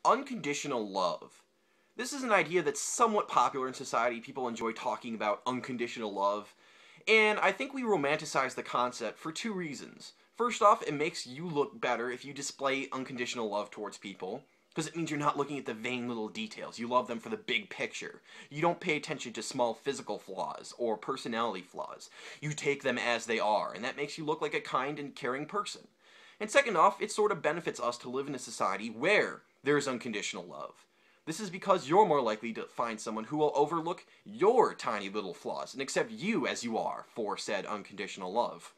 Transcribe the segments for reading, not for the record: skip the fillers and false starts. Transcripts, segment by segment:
Unconditional love. This is an idea that's somewhat popular in society. People enjoy talking about unconditional love. And I think we romanticize the concept for two reasons. First off, it makes you look better if you display unconditional love towards people, because it means you're not looking at the vain little details. You love them for the big picture. You don't pay attention to small physical flaws or personality flaws. You take them as they are, and that makes you look like a kind and caring person. And second off, it sort of benefits us to live in a society where there is unconditional love. This is because you're more likely to find someone who will overlook your tiny little flaws and accept you as you are for said unconditional love.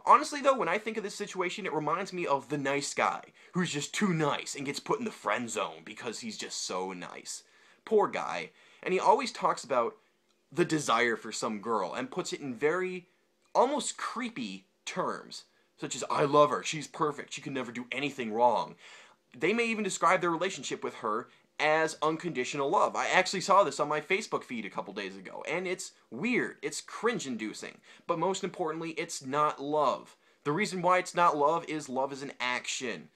Honestly though, when I think of this situation, it reminds me of the nice guy who's just too nice and gets put in the friend zone because he's just so nice. Poor guy. And he always talks about the desire for some girl and puts it in very, almost creepy terms, such as, I love her, she's perfect, she can never do anything wrong. They may even describe their relationship with her as unconditional love. I actually saw this on my Facebook feed a couple days ago, and it's weird, it's cringe-inducing, but most importantly, it's not love. The reason why it's not love is an action.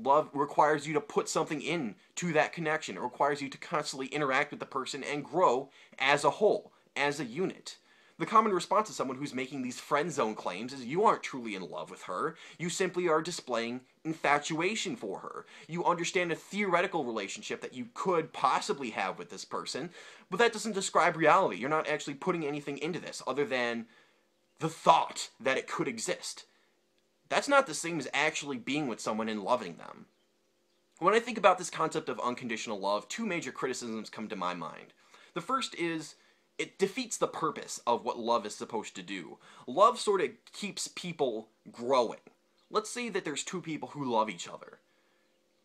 Love requires you to put something in to that connection. It requires you to constantly interact with the person and grow as a whole, as a unit. The common response to someone who's making these friend zone claims is you aren't truly in love with her. You simply are displaying infatuation for her. You understand a theoretical relationship that you could possibly have with this person, but that doesn't describe reality. You're not actually putting anything into this other than the thought that it could exist. That's not the same as actually being with someone and loving them. When I think about this concept of unconditional love, two major criticisms come to my mind. The first is it defeats the purpose of what love is supposed to do. Love sort of keeps people growing. Let's say that there's two people who love each other.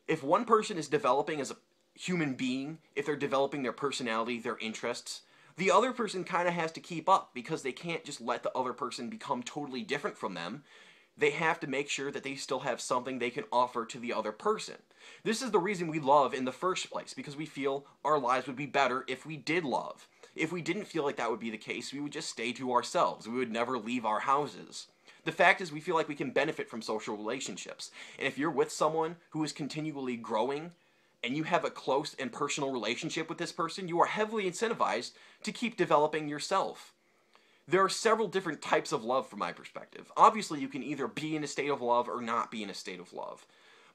If one person is developing as a human being, if they're developing their personality, their interests, the other person kind of has to keep up because they can't just let the other person become totally different from them. They have to make sure that they still have something they can offer to the other person. This is the reason we love in the first place, because we feel our lives would be better if we did love. If we didn't feel like that would be the case, we would just stay to ourselves. We would never leave our houses. The fact is, we feel like we can benefit from social relationships. And if you're with someone who is continually growing, and you have a close and personal relationship with this person, you are heavily incentivized to keep developing yourself. There are several different types of love from my perspective. Obviously, you can either be in a state of love or not be in a state of love.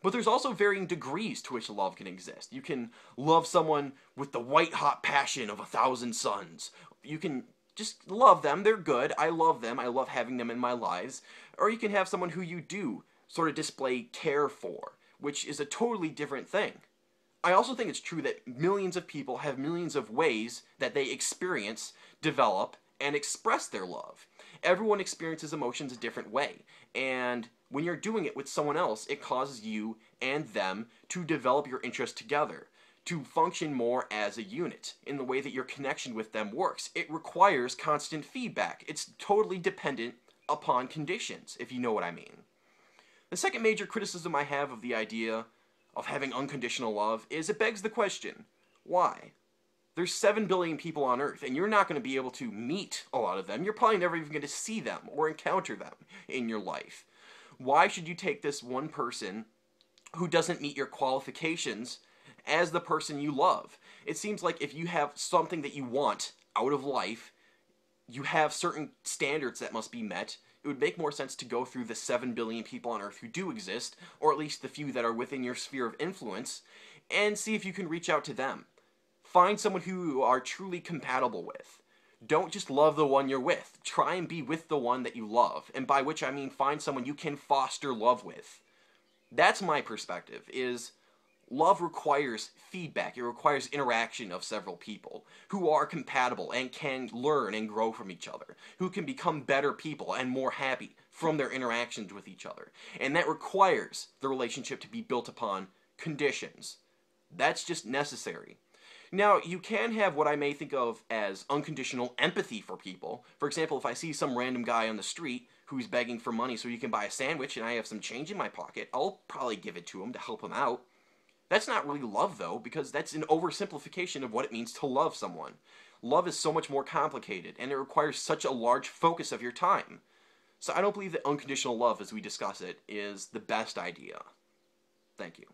But there's also varying degrees to which love can exist. You can love someone with the white-hot passion of 1,000 suns. You can just love them. They're good. I love them. I love having them in my lives. Or you can have someone who you do sort of display care for, which is a totally different thing. I also think it's true that millions of people have millions of ways that they experience, develop, and express their love. Everyone experiences emotions a different way, and when you're doing it with someone else, it causes you and them to develop your interest together, to function more as a unit in the way that your connection with them works. It requires constant feedback. It's totally dependent upon conditions, if you know what I mean. The second major criticism I have of the idea of having unconditional love is it begs the question, why? There's 7 billion people on Earth, and you're not going to be able to meet a lot of them. You're probably never even going to see them or encounter them in your life. Why should you take this one person who doesn't meet your qualifications as the person you love? It seems like if you have something that you want out of life, you have certain standards that must be met. It would make more sense to go through the 7 billion people on Earth who do exist, or at least the few that are within your sphere of influence, and see if you can reach out to them. Find someone who you are truly compatible with. Don't just love the one you're with. Try and be with the one that you love. And by which I mean find someone you can foster love with. That's my perspective, is love requires feedback. It requires interaction of several people who are compatible and can learn and grow from each other, who can become better people and more happy from their interactions with each other. And that requires the relationship to be built upon conditions. That's just necessary. Now, you can have what I may think of as unconditional empathy for people. For example, if I see some random guy on the street who's begging for money so he can buy a sandwich and I have some change in my pocket, I'll probably give it to him to help him out. That's not really love, though, because that's an oversimplification of what it means to love someone. Love is so much more complicated, and it requires such a large focus of your time. So I don't believe that unconditional love, as we discuss it, is the best idea. Thank you.